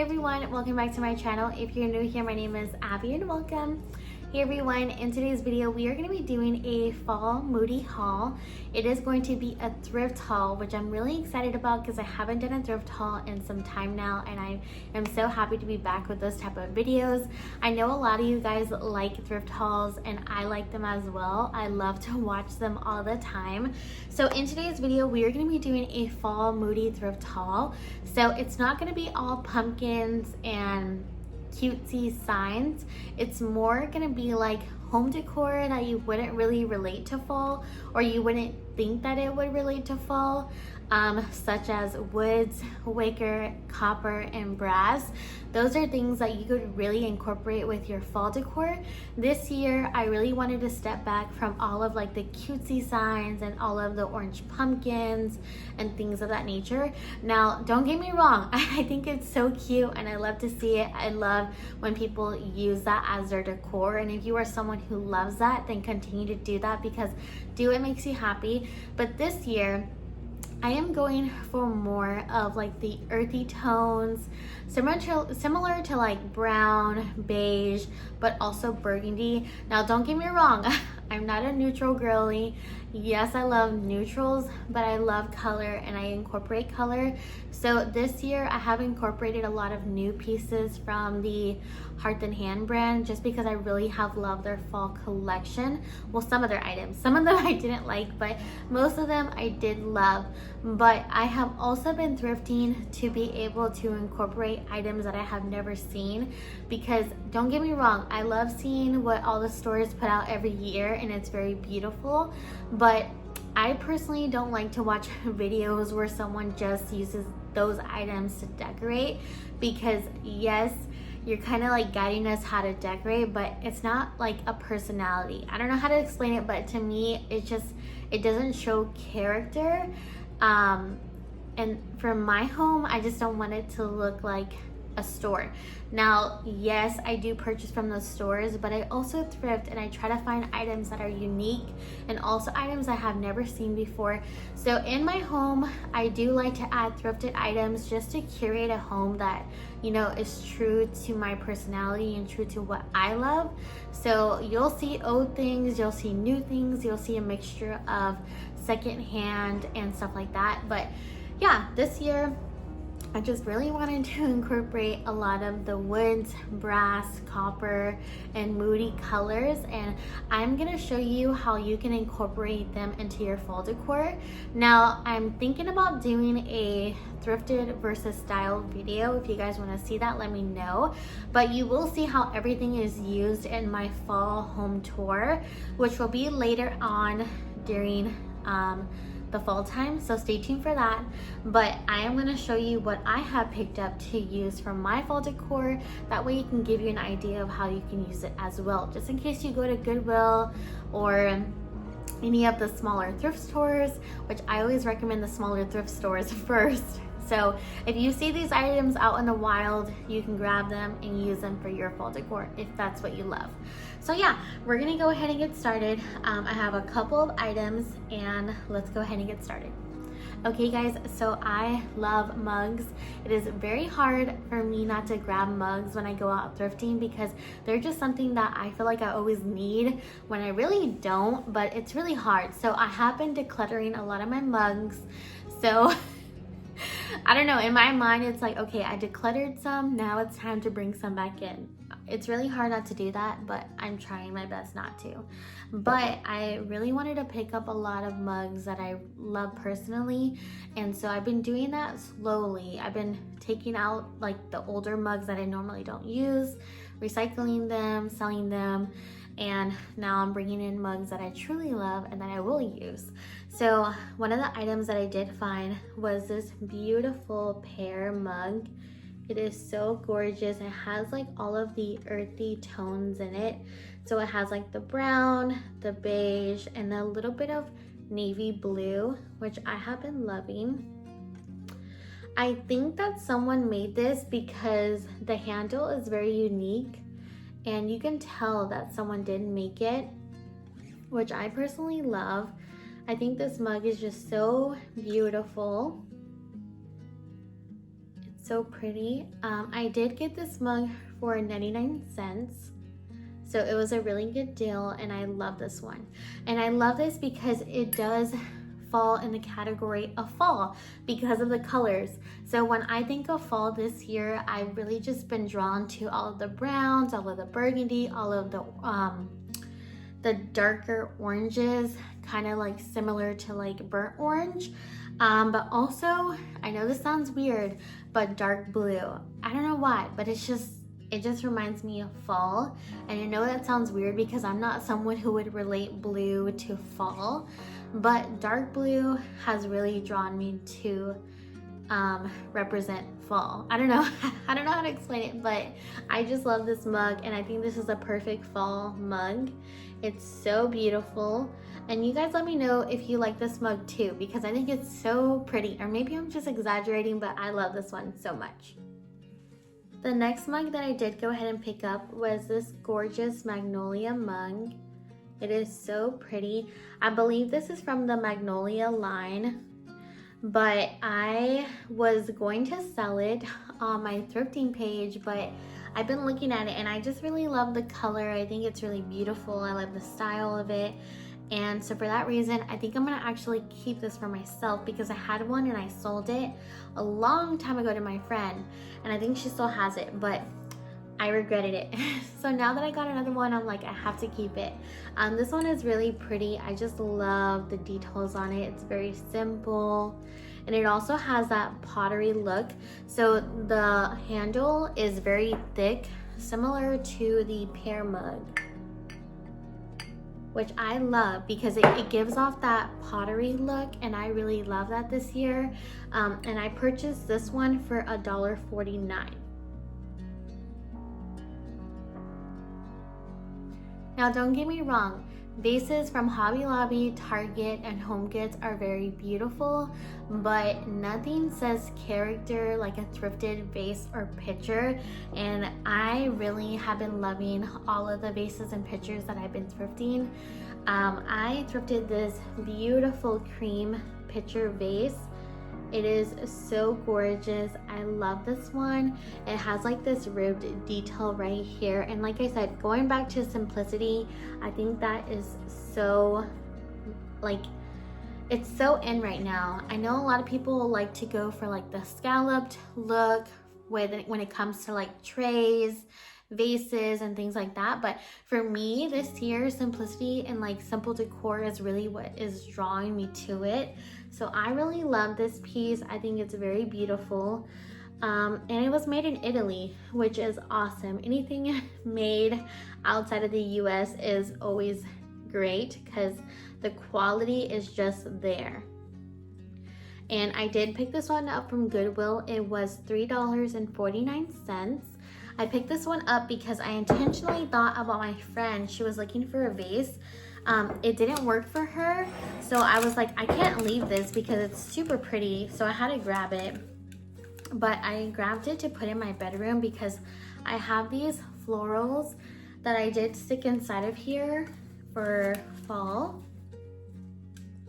Hey everyone, welcome back to my channel. If you're new here, my name is Abby and welcome. Hey everyone, in today's video we are going to be doing a fall Moody haul. It is going to be a thrift haul, which I'm really excited about because I haven't done a thrift haul in some time now, and I am so happy to be back with those type of videos. I know a lot of you guys like thrift hauls and I like them as well. I love to watch them all the time. So in today's video we are going to be doing a fall Moody thrift haul. So it's not going to be all pumpkins and cutesy signs. It's more gonna be like home decor that you wouldn't really relate to fall, or you wouldn't think that it would relate to fall, such as woods, wicker, copper, and brass. Those are things that you could really incorporate with your fall decor. This year I really wanted to step back from all of like the cutesy signs and all of the orange pumpkins and things of that nature. Now don't get me wrong, I think it's so cute and I love to see it. I love when people use that as their decor, and if you are someone who loves that, then continue to do that because do what makes you happy. But this year I am going for more of like the earthy tones, similar to like brown, beige, but also burgundy. Now don't get me wrong, I'm not a neutral girly. Yes, I love neutrals, but I love color and I incorporate color. So this year I have incorporated a lot of new pieces from the Hearth and Hand brand just because I really have loved their fall collection. Well, some of their items, some of them I didn't like, but most of them I did love. But I have also been thrifting to be able to incorporate items that I have never seen, because don't get me wrong, I love seeing what all the stores put out every year and it's very beautiful, but I personally don't like to watch videos where someone just uses those items to decorate, because yes, you're kind of like guiding us how to decorate, but it's not like a personality. I don't know how to explain it, but to me it doesn't show character. And for my home, I just don't want it to look like a store. Now, yes, I do purchase from those stores, but I also thrift and I try to find items that are unique and also items I have never seen before. So in my home, I do like to add thrifted items just to curate a home that, you know, is true to my personality and true to what I love. So you'll see old things, you'll see new things, you'll see a mixture of secondhand and stuff like that. But yeah, this year I just really wanted to incorporate a lot of the woods, brass, copper, and Moody colors, and I'm gonna show you how you can incorporate them into your fall decor. Now, I'm thinking about doing a thrifted versus style video. If you guys wanna see that, let me know. But you will see how everything is used in my fall home tour, which will be later on during the fall time, so stay tuned for that. But I am going to show you what I have picked up to use for my fall decor. That way it can give you an idea of how you can use it as well, just in case you go to Goodwill or any of the smaller thrift stores, which I always recommend the smaller thrift stores first. So if you see these items out in the wild, you can grab them and use them for your fall decor if that's what you love. So yeah, we're gonna go ahead and get started. I have a couple of items and let's go ahead and get started. Okay guys, so I love mugs. It is very hard for me not to grab mugs when I go out thrifting because they're just something that I feel like I always need when I really don't, but it's really hard. So I have been decluttering a lot of my mugs. So I don't know, in my mind it's like, okay, I decluttered some, now it's time to bring some back in. It's really hard not to do that, but I'm trying my best not to. But I really wanted to pick up a lot of mugs that I love personally, and so I've been doing that slowly. I've been taking out like the older mugs that I normally don't use, recycling them, selling them, and now I'm bringing in mugs that I truly love and that I will use. So one of the items that I did find was this beautiful pear mug. It is so gorgeous. It has like all of the earthy tones in it. So it has like the brown, the beige, and a little bit of navy blue, which I have been loving. I think that someone made this because the handle is very unique and you can tell that someone did make it, which I personally love. I think this mug is just so beautiful. so pretty. I did get this mug for 99 cents. So it was a really good deal, and I love this one. And I love this because it does fall in the category of fall because of the colors. So when I think of fall this year, I've really just been drawn to all of the browns, all of the burgundy, all of the darker oranges, kind of like similar to like burnt orange. But also, I know this sounds weird, but dark blue. I don't know why, but it just reminds me of fall. And I know that sounds weird because I'm not someone who would relate blue to fall, but dark blue has really drawn me to represent fall. I don't know how to explain it, but I just love this mug, and I think this is a perfect fall mug. It's so beautiful. And you guys let me know if you like this mug too, because I think it's so pretty, or maybe I'm just exaggerating, but I love this one so much. The next mug that I did go ahead and pick up was this gorgeous magnolia mug. It is so pretty. I believe this is from the Magnolia line, but I was going to sell it on my thrifting page, but I've been looking at it and I just really love the color. I think it's really beautiful. I love the style of it. And so for that reason, I think I'm gonna actually keep this for myself because I had one and I sold it a long time ago to my friend, and I think she still has it, but I regretted it. So now that I got another one, I'm like, I have to keep it. This one is really pretty. I just love the details on it. It's very simple. And it also has that pottery look. So the handle is very thick, similar to the pear mug, which I love because it gives off that pottery look, and I really love that this year. And I purchased this one for $1.49. Now don't get me wrong, vases from Hobby Lobby, Target, and Home Goods are very beautiful, but nothing says character like a thrifted vase or pitcher. And I really have been loving all of the vases and pitchers that I've been thrifting. I thrifted this beautiful cream pitcher vase. It is so gorgeous. I love this one. It has like this ribbed detail right here. And like I said, going back to simplicity, I think that is so, like, it's so in right now. I know a lot of people like to go for like the scalloped look when it comes to like trays, vases, and things like that. But for me this year, simplicity and like simple decor is really what is drawing me to it. So I really love this piece. I think it's very beautiful. And it was made in Italy, which is awesome. Anything made outside of the US is always great because the quality is just there. And I did pick this one up from Goodwill. It was $3.49. I picked this one up because I intentionally thought about my friend. She was looking for a vase. It didn't work for her, so I was like, I can't leave this because it's super pretty, so I had to grab it. But I grabbed it to put in my bedroom because I have these florals that I did stick inside of here for fall.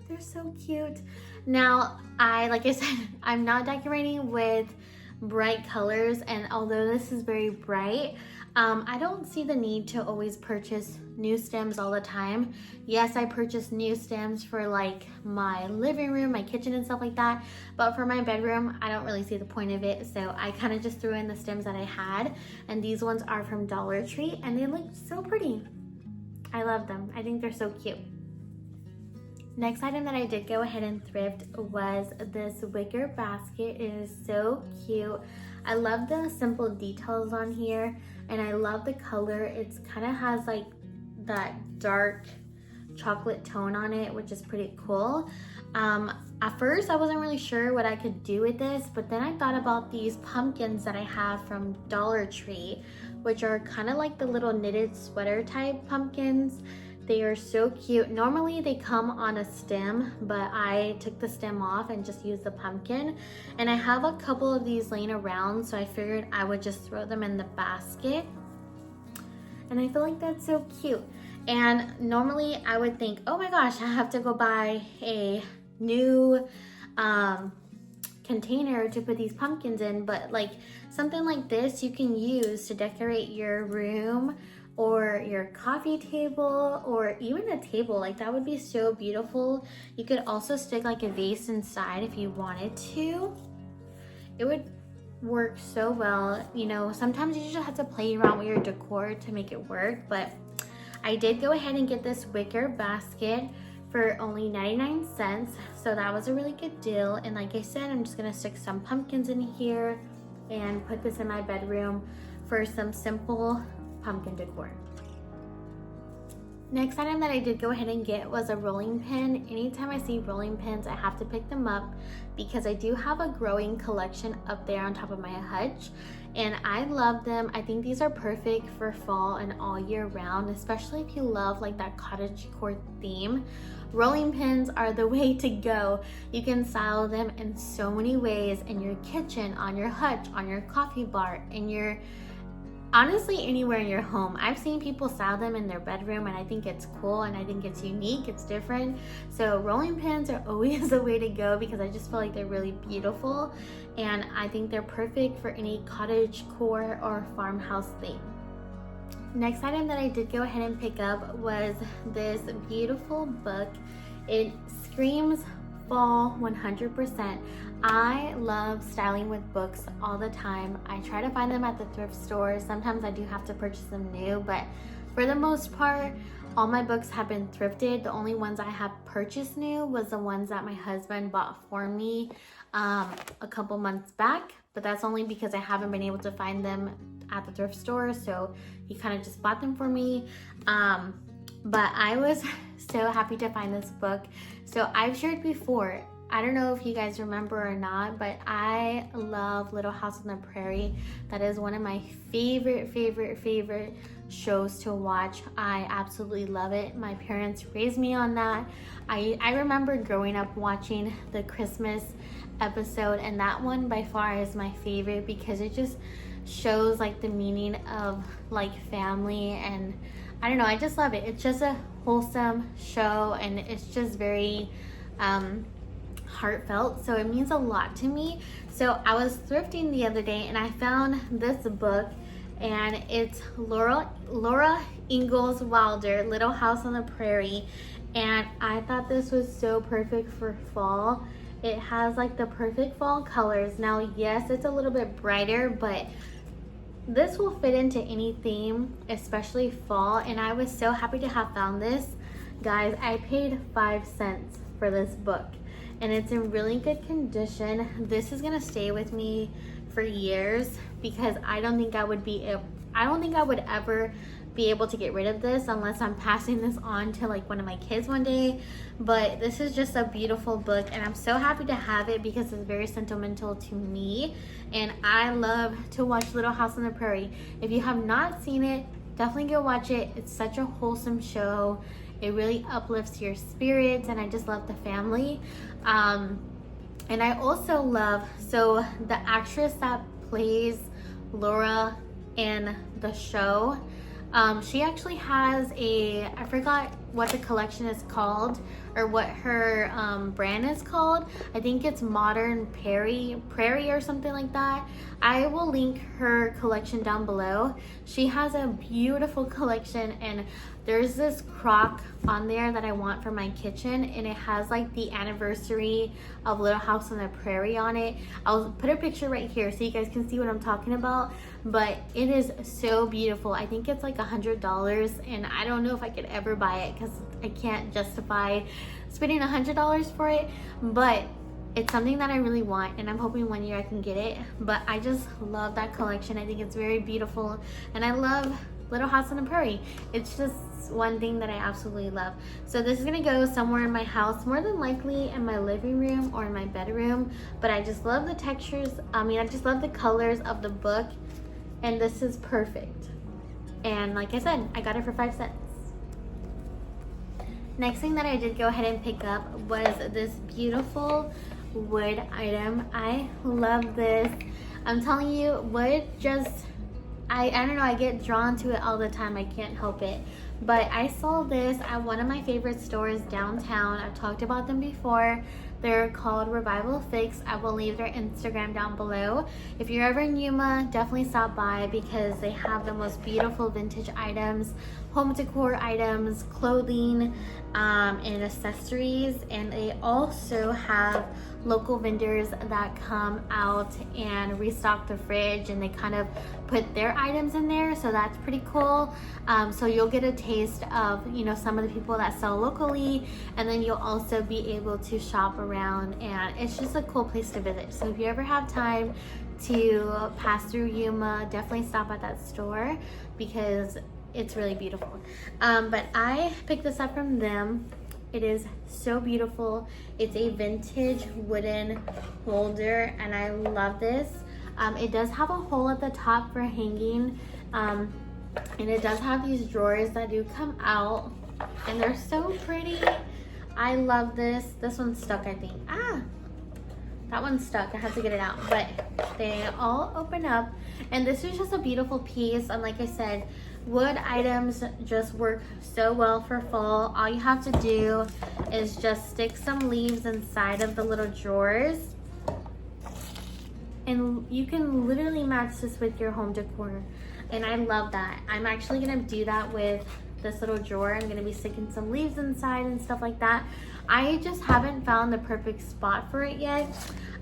They're so cute. Now, like I said, I'm not decorating with bright colors, and although this is very bright, I don't see the need to always purchase new stems all the time. Yes, I purchased new stems for like my living room, my kitchen, and stuff like that, but for my bedroom, I don't really see the point of it, so I kind of just threw in the stems that I had, and these ones are from Dollar Tree, and they look so pretty. I love them. I think they're so cute. Next item that I did go ahead and thrift was this wicker basket. It is so cute. I love the simple details on here, and I love the color. It's kind of has like that dark chocolate tone on it, which is pretty cool. At first I wasn't really sure what I could do with this, but then I thought about these pumpkins that I have from Dollar Tree, which are kind of like the little knitted sweater type pumpkins. They are so cute. Normally they come on a stem, but I took the stem off and just used the pumpkin. And I have a couple of these laying around, so I figured I would just throw them in the basket. And I feel like that's so cute. And normally I would think, oh my gosh, I have to go buy a new container to put these pumpkins in, but like something like this you can use to decorate your room or your coffee table or even a table. Like that would be so beautiful. You could also stick like a vase inside if you wanted to. It would work so well. You know, sometimes you just have to play around with your decor to make it work, but I did go ahead and get this wicker basket for only 99 cents. So that was a really good deal. And like I said, I'm just gonna stick some pumpkins in here and put this in my bedroom for some simple pumpkin decor. Next item that I did go ahead and get was a rolling pin. Anytime I see rolling pins, I have to pick them up because I do have a growing collection up there on top of my hutch, and I love them. I think these are perfect for fall and all year round, especially if you love like that cottage core theme. Rolling pins are the way to go. You can style them in so many ways in your kitchen, on your hutch, on your coffee bar, in your honestly anywhere in your home. I've seen people style them in their bedroom, and I think it's cool and I think it's unique, it's different. So rolling pins are always the way to go because I just feel like they're really beautiful, and I think they're perfect for any cottage core or farmhouse theme. Next item that I did go ahead and pick up was this beautiful book. It screams fall 100%. I love styling with books all the time. I try to find them at the thrift stores. Sometimes I do have to purchase them new, but for the most part, all my books have been thrifted. The only ones I have purchased new was the ones that my husband bought for me a couple months back, but that's only because I haven't been able to find them at the thrift store, so he kind of just bought them for me. But I was so happy to find this book. So I've shared before, I don't know if you guys remember or not, but I love Little House on the Prairie. That is one of my favorite shows to watch. I absolutely love it. My parents raised me on that. I remember growing up watching the Christmas episode, and that one by far is my favorite because it just shows like the meaning of like family, and I don't know, I just love it. It's just a wholesome show, and it's just very heartfelt, so it means a lot to me. So I was thrifting the other day and I found this book, and it's Laura Ingalls Wilder, Little House on the Prairie, and I thought this was so perfect for fall. It has like the perfect fall colors. Now yes, it's a little bit brighter, but this will fit into any theme, especially fall, and I was so happy to have found this. Guys, I paid 5 cents for this book, and it's in really good condition. This is gonna stay with me for years because I don't think I would ever be able to get rid of this unless I'm passing this on to like one of my kids one day. But this is just a beautiful book, and I'm so happy to have it because it's very sentimental to me, and I love to watch Little House on the Prairie. If you have not seen it, definitely go watch it. It's such a wholesome show. It really uplifts your spirits, and I just love the family. And I also love, so the actress that plays Laura in the show, she actually has I forgot what the collection is called or what her brand is called. I think it's Modern Prairie or something like that. I will link her collection down below. She has a beautiful collection, and there's this crock on there that I want for my kitchen, and it has like the anniversary of Little House on the Prairie on it. I'll put a picture right here so you guys can see what I'm talking about, but it is so beautiful. I think it's like $100, and I don't know if I could ever buy it because I can't justify spending $100 for it, but it's something that I really want, and I'm hoping one year I can get it. But I just love that collection. I think it's very beautiful, and I love Little House on the Prairie. It's just one thing that I absolutely love. So this is gonna go somewhere in my house, more than likely in my living room or in my bedroom, but I just love the textures. I just love the colors of the book, and this is perfect. And like I said, I got it for 5 cents. Next thing that I did go ahead and pick up was this beautiful wood item. I love this. I'm telling you, wood just, I don't know, I get drawn to it all the time. I can't help it. But I saw this at one of my favorite stores downtown. I've talked about them before. They're called Revival Fix. I will leave their Instagram down below. If you're ever in Yuma, definitely stop by because they have the most beautiful vintage items, home decor items, clothing, and accessories. And they also have local vendors that come out and restock the fridge, and they kind of put their items in there, so that's pretty cool. So you'll get a taste of, you know, some of the people that sell locally, and then you'll also be able to shop around, and it's just a cool place to visit. So if you ever have time to pass through Yuma, definitely stop at that store because it's really beautiful. But I picked this up from them. It is so beautiful. It's a vintage wooden holder, and I love this. It does have a hole at the top for hanging, and it does have these drawers that do come out, and they're so pretty. I love this. This one's stuck, I think. That one's stuck. I have to get it out, but they all open up, and this is just a beautiful piece. And like I said, wood items just work so well for fall. All you have to do is just stick some leaves inside of the little drawers, and you can literally match this with your home decor, and I love that. I'm actually gonna do that with this little drawer. I'm gonna be sticking some leaves inside and stuff like that. I just haven't found the perfect spot for it yet.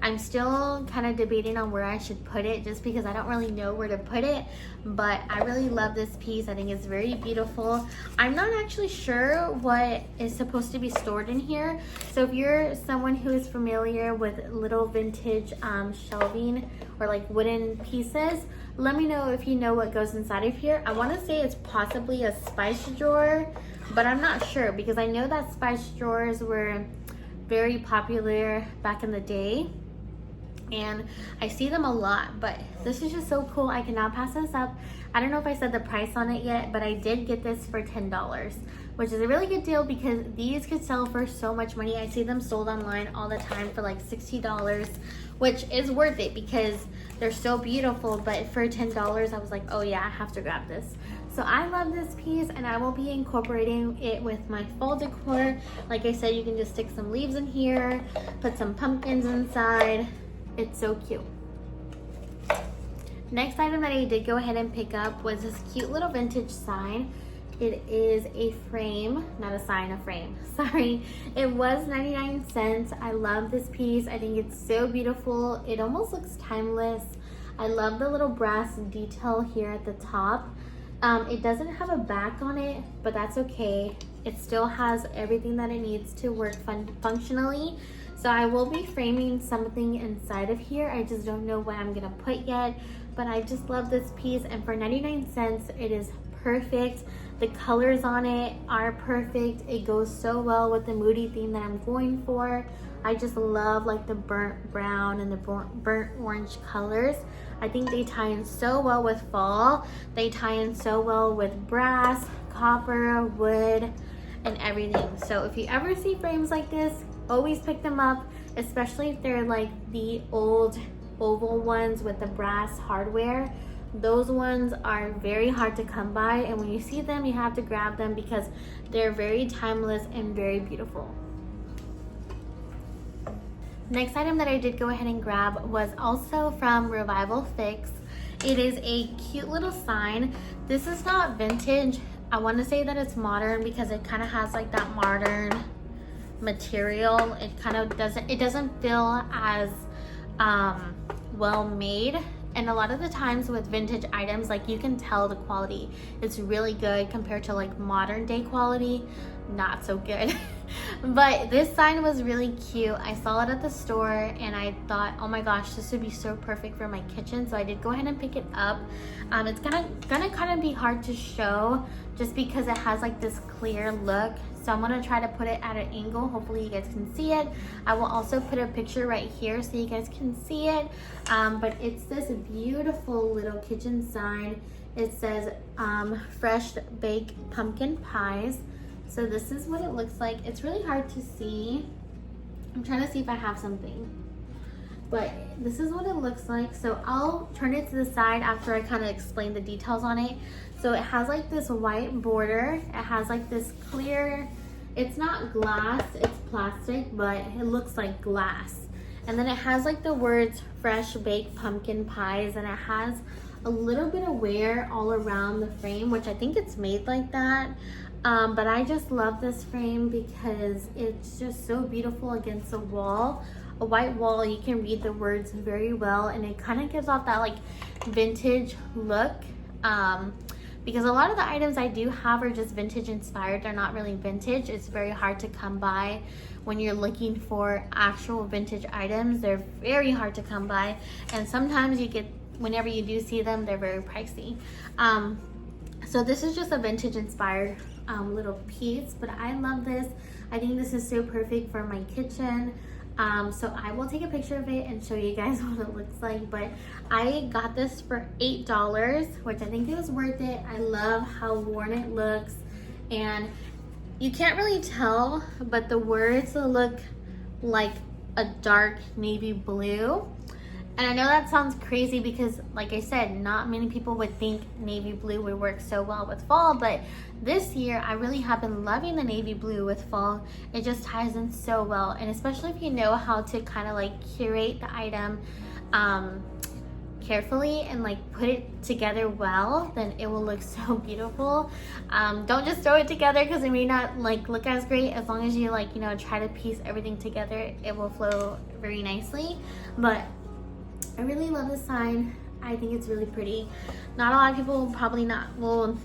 I'm still kind of debating on where I should put it just because I don't really know where to put it, but I really love this piece. I think it's very beautiful. I'm not actually sure what is supposed to be stored in here. So if you're someone who is familiar with little vintage shelving or like wooden pieces, let me know if you know what goes inside of here. I want to say it's possibly a spice drawer, but I'm not sure because I know that spice drawers were very popular back in the day, and I see them a lot. But this is just so cool. I cannot pass this up. I don't know if I said the price on it yet, but I did get this for $10, which is a really good deal because these could sell for so much money. I see them sold online all the time for like $60, which is worth it because they're so beautiful. But for $10, I was like, oh yeah, I have to grab this. So I love this piece, and I will be incorporating it with my fall decor. Like I said, you can just stick some leaves in here, put some pumpkins inside. It's so cute. Next item that I did go ahead and pick up was this cute little vintage sign. It is a frame, not a sign, a frame. Sorry. It was 99 cents. I love this piece. I think it's so beautiful. It almost looks timeless. I love the little brass detail here at the top. It doesn't have a back on it, but that's okay. It still has everything that it needs to work functionally. So I will be framing something inside of here. I just don't know what I'm gonna put yet, but I just love this piece, and for 99 cents, it is perfect. The colors on it are perfect. It goes so well with the Moody theme that I'm going for. I just love like the burnt brown and the burnt orange colors. I think they tie in so well with fall. They tie in so well with brass, copper, wood, and everything. So if you ever see frames like this, always pick them up, especially if they're like the old oval ones with the brass hardware. Those ones are very hard to come by, and when you see them, you have to grab them because they're very timeless and very beautiful. Next item that I did go ahead and grab was also from Revival Fix. It is a cute little sign. This is not vintage. I want to say that it's modern because it kind of has like that modern material. It kind of doesn't feel as well made. And a lot of the times with vintage items, like you can tell the quality is really good compared to like modern day quality, not so good. But this sign was really cute. I saw it at the store and I thought, oh my gosh, this would be so perfect for my kitchen. So I did go ahead and pick it up. It's gonna kind of be hard to show just because it has like this clear look. So I'm gonna try to put it at an angle. Hopefully you guys can see it. I will also put a picture right here so you guys can see it. But it's this beautiful little kitchen sign. It says fresh baked pumpkin pies. So this is what it looks like. It's really hard to see. I'm trying to see if I have something. But this is what it looks like. So I'll turn it to the side after I kind of explain the details on it. So it has like this white border. It has like this clear It's not glass, it's plastic, but it looks like glass. And then it has like the words fresh baked pumpkin pies, and it has a little bit of wear all around the frame, which I think it's made like that. But I just love this frame because it's just so beautiful against the wall. A white wall, you can read the words very well, and it kind of gives off that like vintage look. Because a lot of the items I do have are just vintage inspired. They're not really vintage. It's very hard to come by when you're looking for actual vintage items. They're very hard to come by, and sometimes you get, whenever you do see them, they're very pricey. So this is just a vintage inspired little piece, but I love this. I think this is so perfect for my kitchen. So I will take a picture of it and show you guys what it looks like. But I got this for $8, which I think it was worth it. I love how worn it looks, and you can't really tell, but the words look like a dark navy blue. And I know that sounds crazy because, like I said, not many people would think navy blue would work so well with fall, but this year I really have been loving the navy blue with fall. It just ties in so well, and especially if you know how to kind of like curate the item carefully and like put it together well, then it will look so beautiful. Don't just throw it together because it may not like look as great. As long as you like, you know, try to piece everything together, it will flow very nicely. But I really love this sign. I think it's really pretty. Not a lot of people will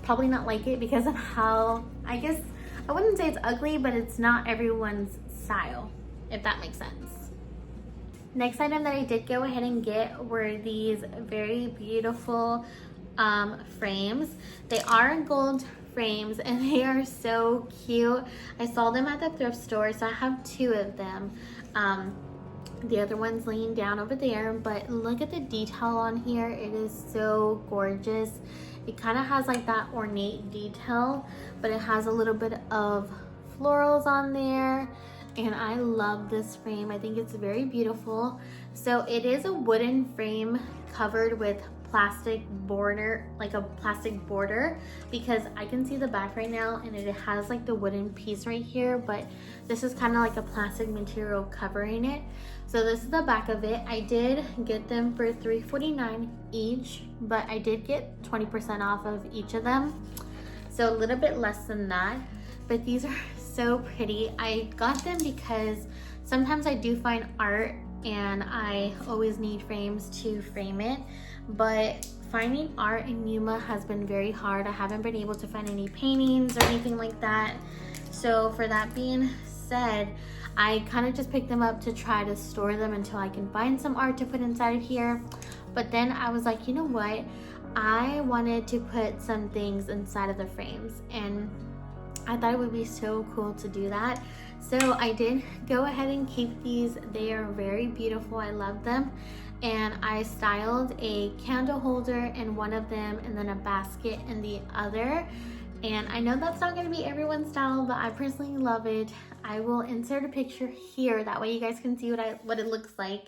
probably not like it because of how, I guess, I wouldn't say it's ugly, but it's not everyone's style, if that makes sense. Next item that I did go ahead and get were these very beautiful frames. They are gold frames and they are so cute. I saw them at the thrift store, so I have 2 of them. The other one's laying down over there, but look at the detail on here. It is so gorgeous. It kind of has like that ornate detail, but it has a little bit of florals on there, and I love this frame. I think it's very beautiful. So it is a wooden frame covered with plastic border, like a plastic border, because I can see the back right now and it has like the wooden piece right here, but this is kind of like a plastic material covering it. So this is the back of it. I did get them for $3.49 each, but I did get 20% off of each of them, so a little bit less than that. But these are so pretty. I got them because sometimes I do find art and I always need frames to frame it, but finding art in Yuma has been very hard. I haven't been able to find any paintings or anything like that. So for that being said, I kind of just picked them up to try to store them until I can find some art to put inside of here. But then I was like, you know what? I wanted to put some things inside of the frames, and I thought it would be so cool to do that. So I did go ahead and keep these. They are very beautiful. I love them. And I styled a candle holder in one of them and then a basket in the other. And I know that's not going to be everyone's style, but I personally love it. I will insert a picture here, that way you guys can see what it looks like.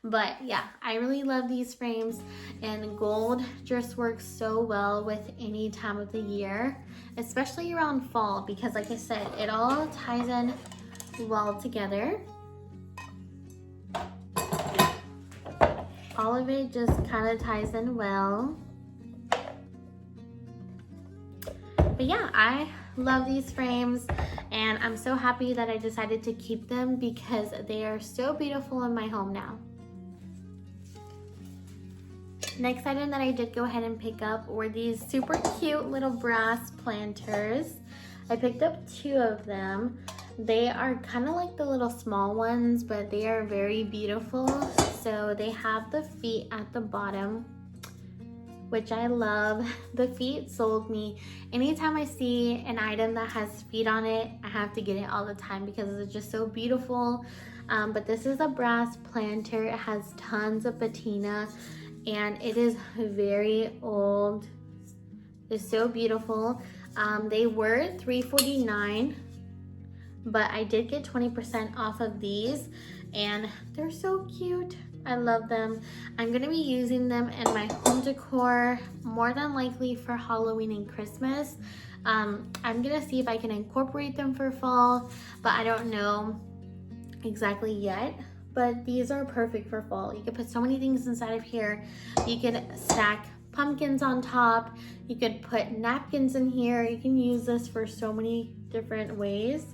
But yeah, I really love these frames, and gold just works so well with any time of the year, especially around fall, because like I said, it all ties in well together. All of it just kind of ties in well. But yeah, I love these frames, and I'm so happy that I decided to keep them because they are so beautiful in my home now. Next item that I did go ahead and pick up were these super cute little brass planters. I picked up 2 of them. They are kind of like the little small ones, but they are very beautiful. So they have the feet at the bottom, which I love. The feet sold me. Anytime I see an item that has feet on it, I have to get it all the time because it's just so beautiful. But this is a brass planter. It has tons of patina, and it is very old. It's so beautiful. They were $3.49, but I did get 20% off of these, and they're so cute. I love them. I'm gonna be using them in my home decor more than likely for Halloween and Christmas. I'm gonna see if I can incorporate them for fall, but I don't know exactly yet. But these are perfect for fall. You could put so many things inside of here. You could stack pumpkins on top. You could put napkins in here. You can use this for so many different ways.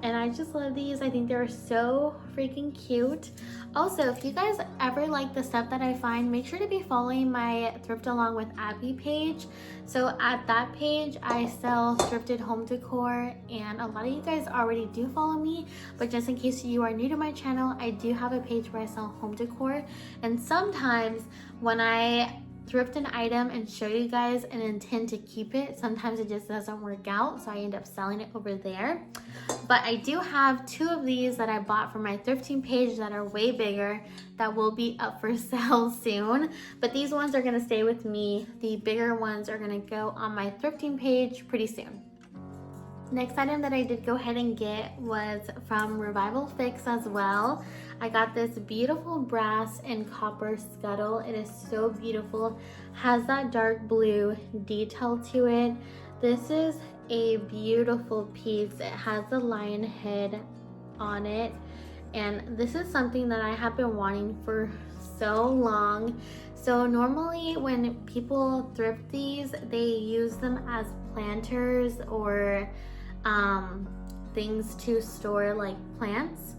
And I just love these. I think they're so freaking cute. Also, if you guys ever like the stuff that I find, make sure to be following my Thrift Along with Abby page. So at that page, I sell thrifted home decor, and a lot of you guys already do follow me, but just in case you are new to my channel, I do have a page where I sell home decor. And sometimes when I thrift an item and show you guys and intend to keep it, sometimes it just doesn't work out, so I end up selling it over there. But I do have 2 of these that I bought from my thrifting page that are way bigger that will be up for sale soon, but these ones are going to stay with me. The bigger ones are going to go on my thrifting page pretty soon. Next item that I did go ahead and get was from Revival Fix as well. I got this beautiful brass and copper scuttle. It is so beautiful. Has that dark blue detail to it. This is a beautiful piece. It has the lion head on it. And this is something that I have been wanting for so long. So normally when people thrift these, they use them as planters or things to store like plants,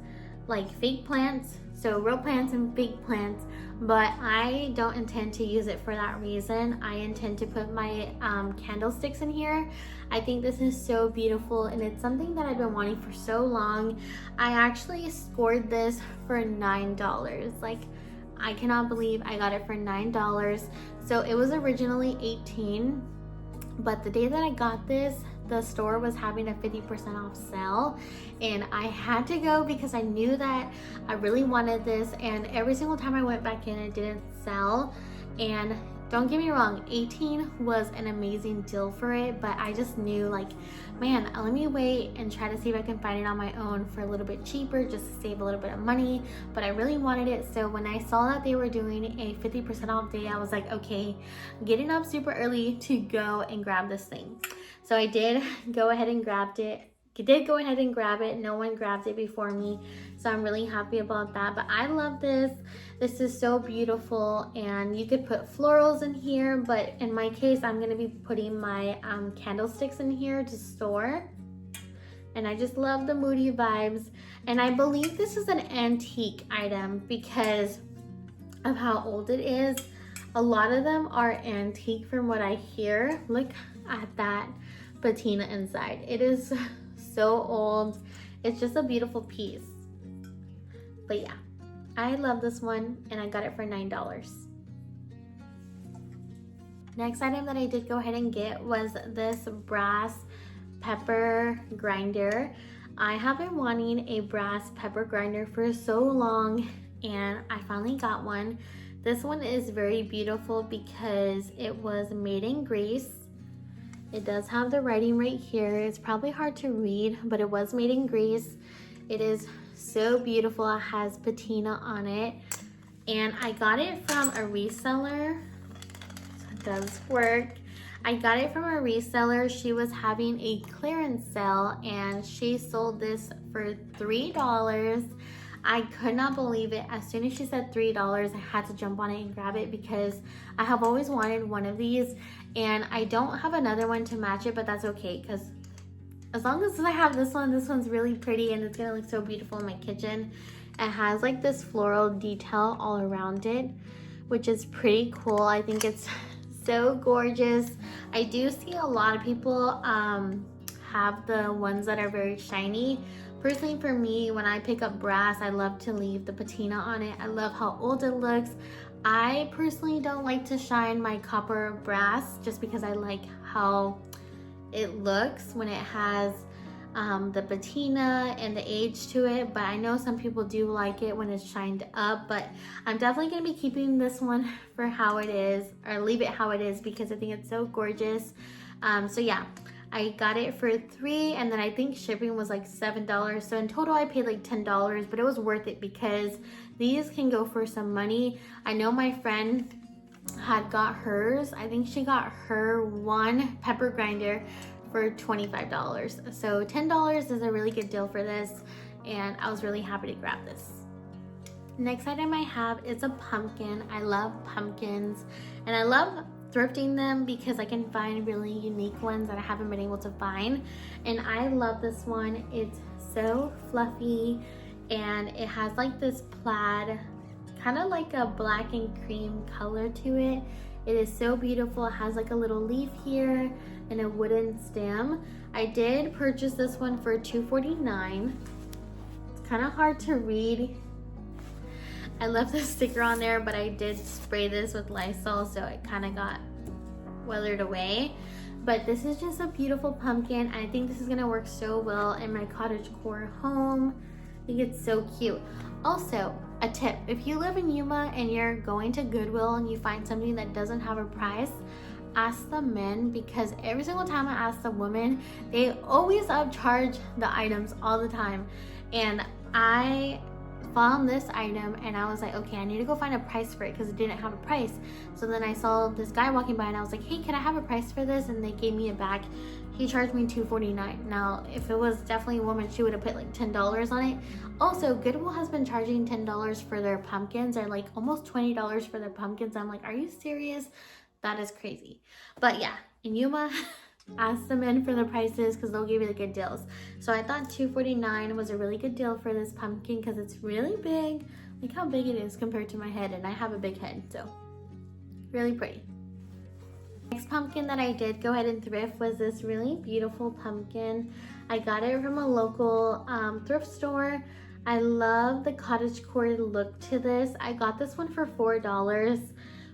like fake plants, so real plants and fake plants, but I don't intend to use it for that reason. I intend to put my candlesticks in here. I think this is so beautiful, and it's something that I've been wanting for so long. I actually scored this for $9. Like, I cannot believe I got it for $9. So it was originally $18, but the day that I got this, the store was having a 50% off sale, and I had to go because I knew that I really wanted this, and every single time I went back in, it didn't sell. And don't get me wrong, 18 was an amazing deal for it, but I just knew, like, man, let me wait and try to see if I can find it on my own for a little bit cheaper, just to save a little bit of money. But I really wanted it, so when I saw that they were doing a 50% off day, I was like, okay, getting up super early to go and grab this thing. So I did go ahead and grabbed it. Go ahead and grab it. No one grabbed it before me, so I'm really happy about that. But I love this. This is so beautiful, and you could put florals in here, but in my case, I'm going to be putting my candlesticks in here to store. And I just love the Moody vibes, and I believe this is an antique item because of how old it is. A lot of them are antique from what I hear. Look at that patina inside. It is so old. It's just a beautiful piece. But yeah, I love this one, and I got it for $9. Next item that I did go ahead and get was this brass pepper grinder. I have been wanting a brass pepper grinder for so long, and I finally got one. This one is very beautiful because it was made in Greece. It does have the writing right here. It's probably hard to read, but it was made in Greece. It is so beautiful. It has patina on it, and I got it from a reseller. So it does work. I got it from a reseller. She was having a clearance sale, and she sold this for $3. I could not believe it. As soon as she said $3, I had to jump on it and grab it because I have always wanted one of these, and I don't have another one to match it, but that's okay because as long as I have this one's really pretty, and it's gonna look so beautiful in my kitchen. It has like this floral detail all around it, which is pretty cool. I think it's so gorgeous. I do see a lot of people have the ones that are very shiny. Personally, for me, when I pick up brass, I love to leave the patina on it. I love how old it looks. I personally don't like to shine my copper brass just because I like how it looks when it has the patina and the age to it, but I know some people do like it when it's shined up. But I'm definitely going to be keeping this one for how it is, or leave it how it is, because I think it's so gorgeous. So yeah, I got it for $3, and then I think shipping was like $7. So in total I paid like $10, but it was worth it because these can go for some money. I know my friend had got hers. I think she got her one pepper grinder for $25. So $10 is a really good deal for this, and I was really happy to grab this. Next item I have is a pumpkin. I love pumpkins, and I love thrifting them because I can find really unique ones that I haven't been able to find. And I love this one. It's so fluffy, and it has like this plaid, kind of like a black and cream color to it. It is so beautiful. It has like a little leaf here and a wooden stem. I did purchase this one for $2.49. It's kind of hard to read. I left the sticker on there, but I did spray this with Lysol, so it kind of got weathered away. But this is just a beautiful pumpkin. I think this is gonna work so well in my cottagecore home. I think it's so cute. Also, a tip, if you live in Yuma and you're going to Goodwill and you find something that doesn't have a price, ask the men, because every single time I ask the women, they always upcharge the items all the time. And I found this item and I was like, okay, I need to go find a price for it because it didn't have a price. So then I saw this guy walking by and I was like, hey, can I have a price for this? And they gave me it back. He charged me $2.49. Now, if it was definitely a woman, she would have put like $10 on it. Also, Goodwill has been charging $10 for their pumpkins, or like almost $20 for their pumpkins. I'm like, are you serious? That is crazy. But yeah, in Yuma, ask the men for the prices because they'll give you the good deals. So I thought $2.49 was a really good deal for this pumpkin because it's really big. Look how big it is compared to my head, and I have a big head, so really pretty. Next pumpkin that I did go ahead and thrift was this really beautiful pumpkin. I got it from a local thrift store. I love the cottagecore look to this. I got this one for $4,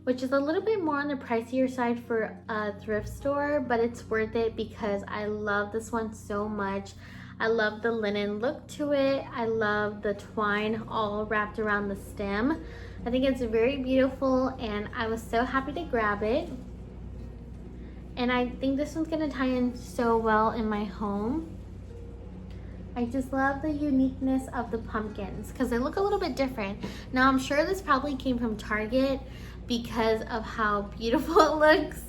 which is a little bit more on the pricier side for a thrift store, but it's worth it because I love this one so much. I love the linen look to it. I love the twine all wrapped around the stem. I think it's very beautiful, and I was so happy to grab it. And I think this one's gonna tie in so well in my home. I just love the uniqueness of the pumpkins because they look a little bit different. Now, I'm sure this probably came from Target because of how beautiful it looks,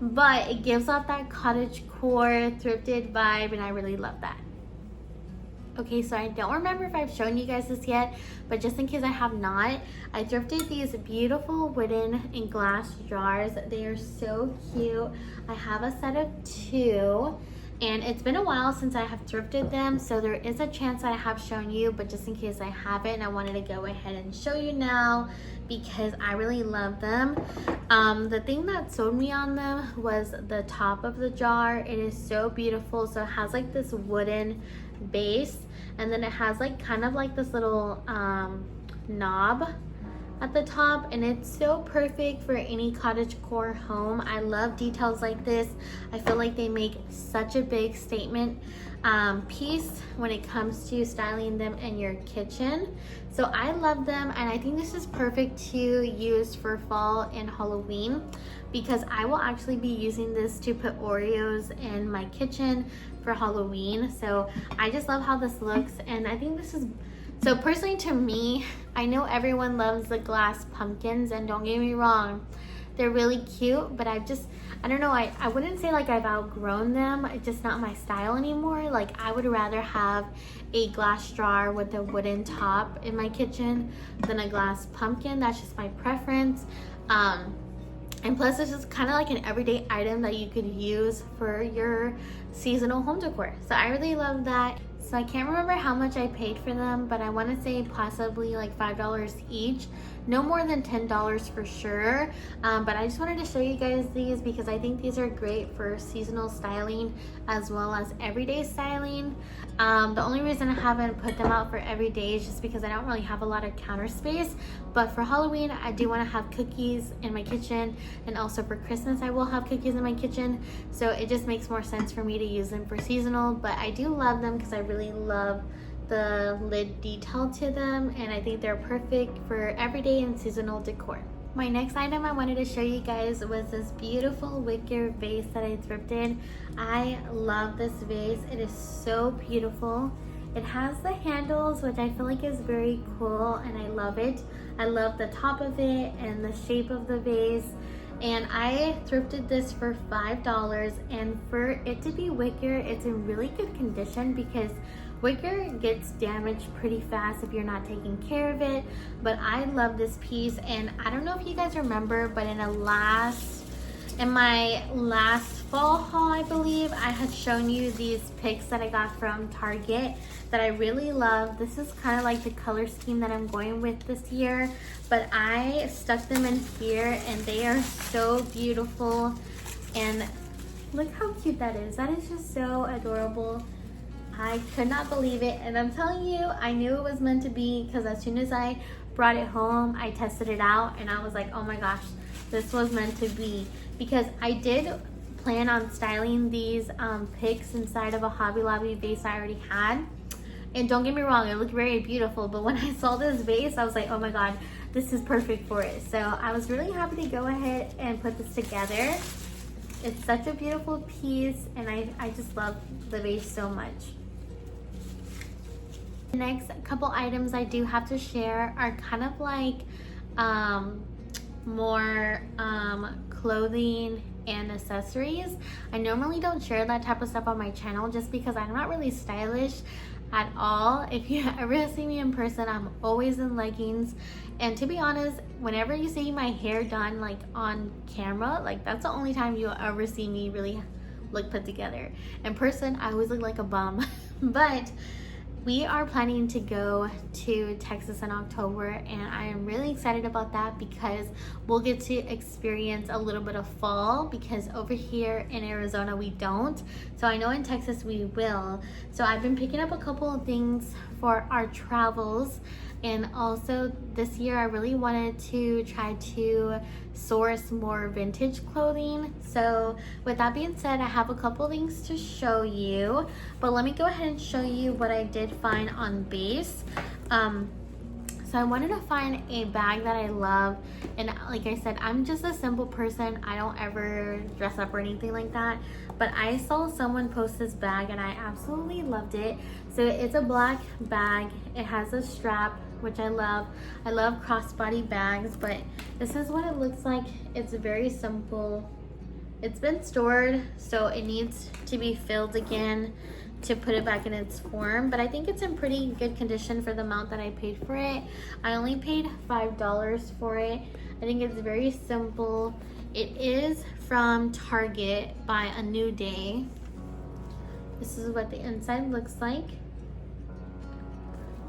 but it gives off that cottagecore thrifted vibe, and I really love that. Okay, so I don't remember if I've shown you guys this yet, but just in case I have not, I thrifted these beautiful wooden and glass jars. They are so cute. I have a set of 2, and it's been a while since I have thrifted them, so there is a chance I have shown you, but just in case I haven't, I wanted to go ahead and show you now because I really love them. The thing that sold me on them was the top of the jar. It is so beautiful. So it has like this wooden base, and then it has like kind of like this little knob at the top, and it's so perfect for any cottagecore home. I love details like this. I feel like they make such a big statement piece when it comes to styling them in your kitchen. So I love them, and I think this is perfect to use for fall and Halloween because I will actually be using this to put Oreos in my kitchen for Halloween. So I just love how this looks, and I think this is, so personally to me, I know everyone loves the glass pumpkins, and don't get me wrong, they're really cute, but I don't know, I wouldn't say like I've outgrown them. It's just not my style anymore. Like I would rather have a glass jar with a wooden top in my kitchen than a glass pumpkin. That's just my preference. And plus it's just kind of like an everyday item that you could use for your seasonal home decor. So I really love that. So I can't remember how much I paid for them, but I want to say possibly like $5 each. No more than $10 for sure. But I just wanted to show you guys these because I think these are great for seasonal styling as well as everyday styling. The only reason I haven't put them out for every day is just because I don't really have a lot of counter space. But for Halloween, I do want to have cookies in my kitchen, and also for Christmas, I will have cookies in my kitchen. So it just makes more sense for me to use them for seasonal. But I do love them because I really love the lid detail to them, and I think they're perfect for everyday and seasonal decor. My next item I wanted to show you guys was this beautiful wicker vase that I thrifted. I love this vase. It is so beautiful. It has the handles, which I feel like is very cool, and I love it. I love the top of it and the shape of the vase, and I thrifted this for $5. And for it to be wicker, it's in really good condition because wicker gets damaged pretty fast if you're not taking care of it. But I love this piece, and I don't know if you guys remember, but in my last fall haul, I believe, I had shown you these picks that I got from Target that I really love. This is kind of like the color scheme that I'm going with this year, but I stuck them in here and they are so beautiful. And look how cute that is. That is just so adorable. I could not believe it, and I'm telling you, I knew it was meant to be because as soon as I brought it home, I tested it out and I was like, oh my gosh, this was meant to be. Because I did plan on styling these picks inside of a Hobby Lobby vase I already had. And don't get me wrong, it looked very beautiful, but when I saw this vase, I was like, oh my god, this is perfect for it. So I was really happy to go ahead and put this together. It's such a beautiful piece, and I just love the vase so much. The next couple items I do have to share are kind of like more clothing and accessories. I normally don't share that type of stuff on my channel just because I'm not really stylish at all. If you ever see me in person, I'm always in leggings, and to be honest, whenever you see my hair done like on camera, like that's the only time you'll ever see me really look put together. In person, I always look like a bum. But we are planning to go to Texas in October, and I am really excited about that because we'll get to experience a little bit of fall, because over here in Arizona we don't. So I know in Texas we will. So I've been picking up a couple of things for our travels, and also this year I really wanted to try to source more vintage clothing. So with that being said, I have a couple things to show you, but let me go ahead and show you what I did find on base. So I wanted to find a bag that I love, and like I said, I'm just a simple person. I don't ever dress up or anything like that, but I saw someone post this bag and I absolutely loved it. So it's a black bag. It has a strap, which I love. I love crossbody bags, but this is what it looks like. It's very simple. It's been stored, so it needs to be filled again to put it back in its form, but I think it's in pretty good condition for the amount that I paid for it. I only paid $5 for it. I think it's very simple. It is from Target by A New Day. This is what the inside looks like.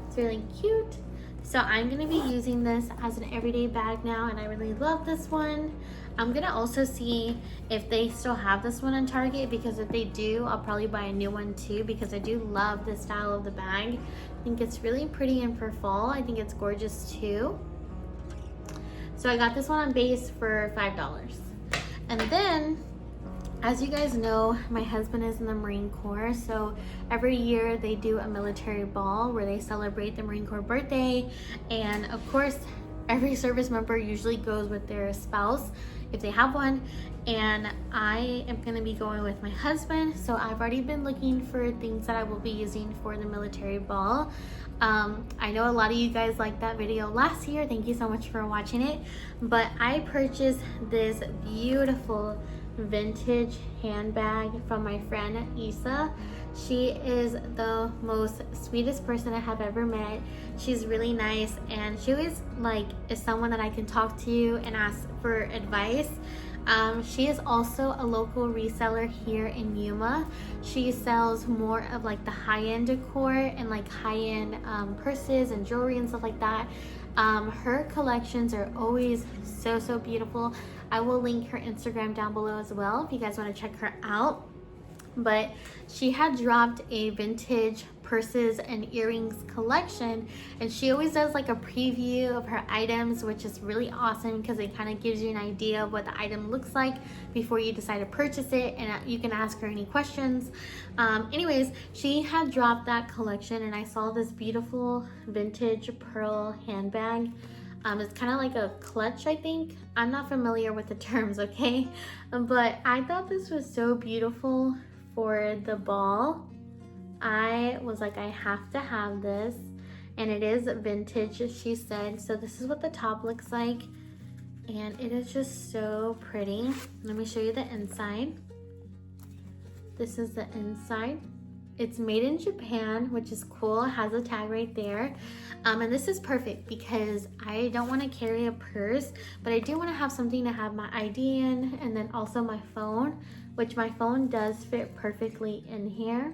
It's really cute. So I'm gonna be using this as an everyday bag now, and I really love this one. I'm gonna also see if they still have this one on Target, because if they do, I'll probably buy a new one too, because I do love the style of the bag. I think it's really pretty, and for fall, I think it's gorgeous too. So I got this one on base for $5. And then, as you guys know, my husband is in the Marine Corps, so every year they do a military ball where they celebrate the Marine Corps birthday, and of course every service member usually goes with their spouse if they have one, and I am going to be going with my husband. So I've already been looking for things that I will be using for the military ball. I know a lot of you guys liked that video last year. Thank you so much for watching it. But I purchased this beautiful vintage handbag from my friend Isa. She is the most sweetest person I have ever met. She's really nice, and she always is someone that I can talk to and ask for advice. She is also a local reseller here in Yuma. She sells more of the high-end decor and high-end purses and jewelry and stuff like that. Her collections are always so beautiful. I will link her Instagram down below as well if you guys want to check her out. But she had dropped a vintage purses and earrings collection, and she always does a preview of her items, which is really awesome because it kind of gives you an idea of what the item looks like before you decide to purchase it, and you can ask her any questions. Anyways, she had dropped that collection, and I saw this beautiful vintage pearl handbag. It's kind of like a clutch, I think. I'm not familiar with the terms, okay? But I thought this was so beautiful for the ball. I was like, I have to have this. And it is vintage, she said. So this is what the top looks like. and it is just so pretty. Let me show you the inside. This is the inside. It's made in Japan, which is cool. It has a tag right there. And this is perfect because I don't want to carry a purse, but I do want to have something to have my ID in, and then also my phone, which my phone does fit perfectly in here.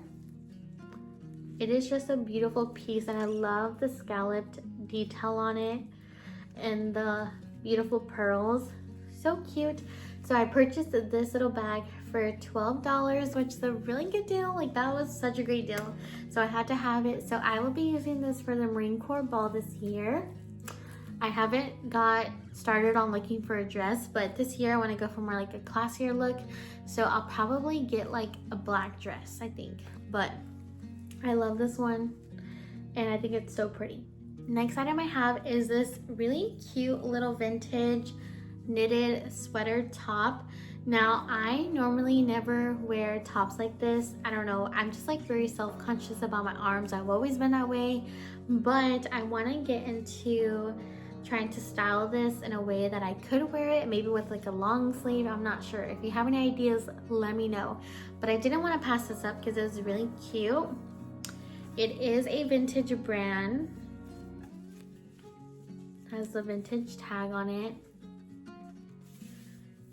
It is just a beautiful piece, and I love the scalloped detail on it and the beautiful pearls. So cute. So I purchased this little bag for $12, which is a really good deal. Like, that was such a great deal. So I had to have it. So I will be using this for the Marine Corps ball this year. I haven't got started on looking for a dress, but this year I want to go for more like a classier look. So I'll probably get like a black dress, I think. But I love this one, and I think it's so pretty. Next item I have is this really cute little vintage knitted sweater top. Now, I normally never wear tops like this. I don't know, I'm just like very self-conscious about my arms. I've always been that way, but I want to get into trying to style this in a way that I could wear it, maybe with like a long sleeve. I'm not sure. If you have any ideas, let me know. But I didn't want to pass this up because it was really cute. It is a vintage brand. It has the vintage tag on it.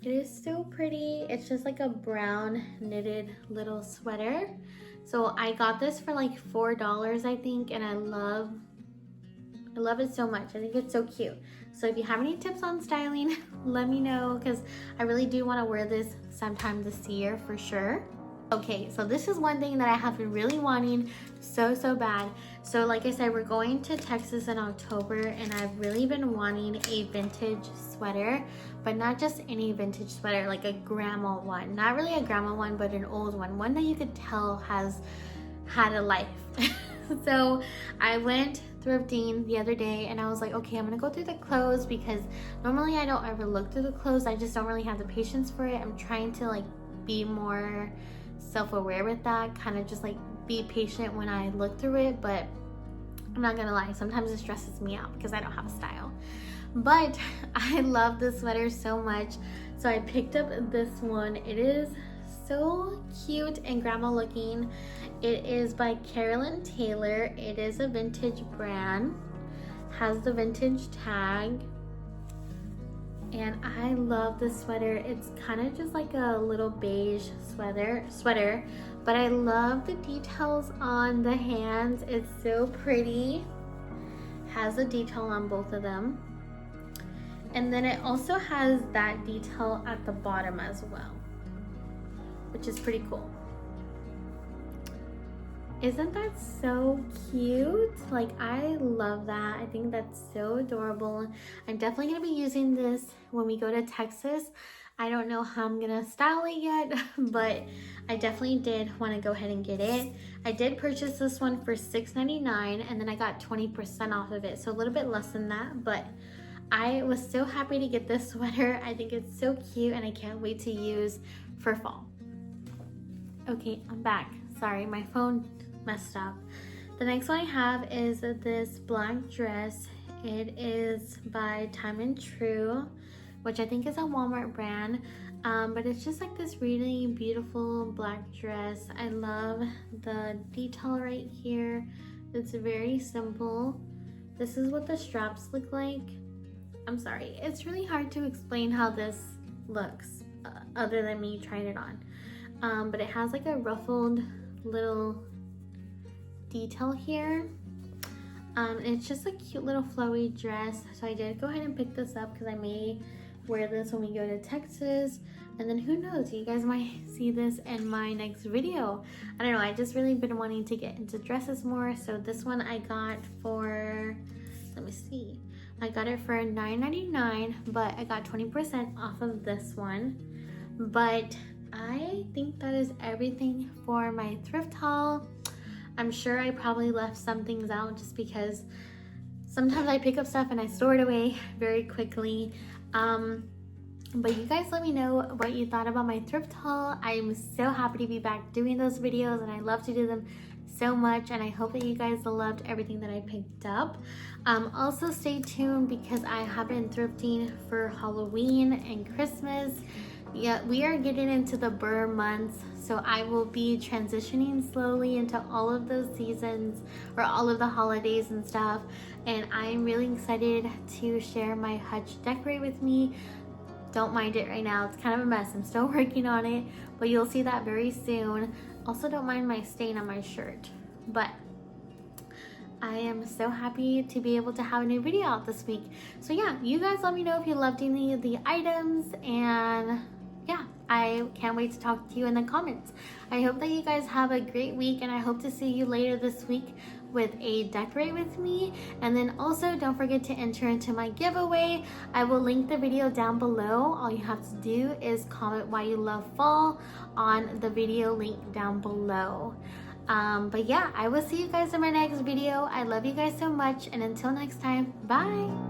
It is so pretty. It's just like a brown knitted little sweater. So I got this for like $4, I think, and I love it so much. I think it's so cute. So if you have any tips on styling, let me know, because I really do want to wear this sometime this year for sure. Okay, so this is one thing that I have been really wanting so bad. So like I said, we're going to Texas in October, and I've really been wanting a vintage sweater, but not just any vintage sweater, like a grandma one. Not really a grandma one, but an old one that you could tell has had a life. So I went thrifting the other day, and I was like, okay, I'm gonna go through the clothes, because normally I don't ever look through the clothes. I just don't really have the patience for it. I'm trying to like be more self-aware with that, kind of just like be patient when I look through it. But I'm not gonna lie, sometimes it stresses me out because I don't have a style. But I love this sweater so much, so I picked up this one. It is so cute and grandma looking. It is by Carolyn Taylor. It is a vintage brand, has the vintage tag, and I love this sweater. It's kind of just like a little beige sweater, but I love the details on the hands. It's so pretty. Has a detail on both of them, and then it also has that detail at the bottom as well, which is pretty cool. Isn't that so cute? Like, I love that. I think that's so adorable. I'm definitely gonna be using this when we go to Texas. I don't know how I'm gonna style it yet, but I definitely did want to go ahead and get it. I did purchase this one for $6.99, and then I got 20% off of it, so a little bit less than that, but I was so happy to get this sweater. I think it's so cute, and I can't wait to use for fall. Okay, I'm back. Sorry, my phone messed up. The next one I have is this black dress. It is by Time and True, which I think is a Walmart brand, but it's just like this really beautiful black dress. I love the detail right here. It's very simple. This is what the straps look like. I'm sorry, it's really hard to explain how this looks other than me trying it on, but it has like a ruffled little detail here. It's just a cute little flowy dress, so I did go ahead and pick this up because I may wear this when we go to Texas, and then who knows, you guys might see this in my next video. I don't know, I just really been wanting to get into dresses more. So this one I got for, let me see, I got it for $9.99, but I got 20% off of this one. But I think that is everything for my thrift haul. I'm sure I probably left some things out just because sometimes I pick up stuff and I store it away very quickly. But you guys let me know what you thought about my thrift haul. I'm so happy to be back doing those videos, and I love to do them so much, and I hope that you guys loved everything that I picked up. Also stay tuned because I have been thrifting for Halloween and Christmas. Yeah, we are getting into the Burr months, so I will be transitioning slowly into all of those seasons or all of the holidays and stuff, and I'm really excited to share my Hutch Decorate with me. Don't mind it right now, it's kind of a mess. I'm still working on it, but you'll see that very soon. Also, don't mind my stain on my shirt, but I am so happy to be able to have a new video out this week. So yeah, you guys let me know if you loved any of the items, and yeah, I can't wait to talk to you in the comments. I hope that you guys have a great week, and I hope to see you later this week with a Decorate with me. And then also don't forget to enter into my giveaway. I will link the video down below. All you have to do is comment why you love fall on the video link down below. But yeah, I will see you guys in my next video. I love you guys so much, and until next time, bye.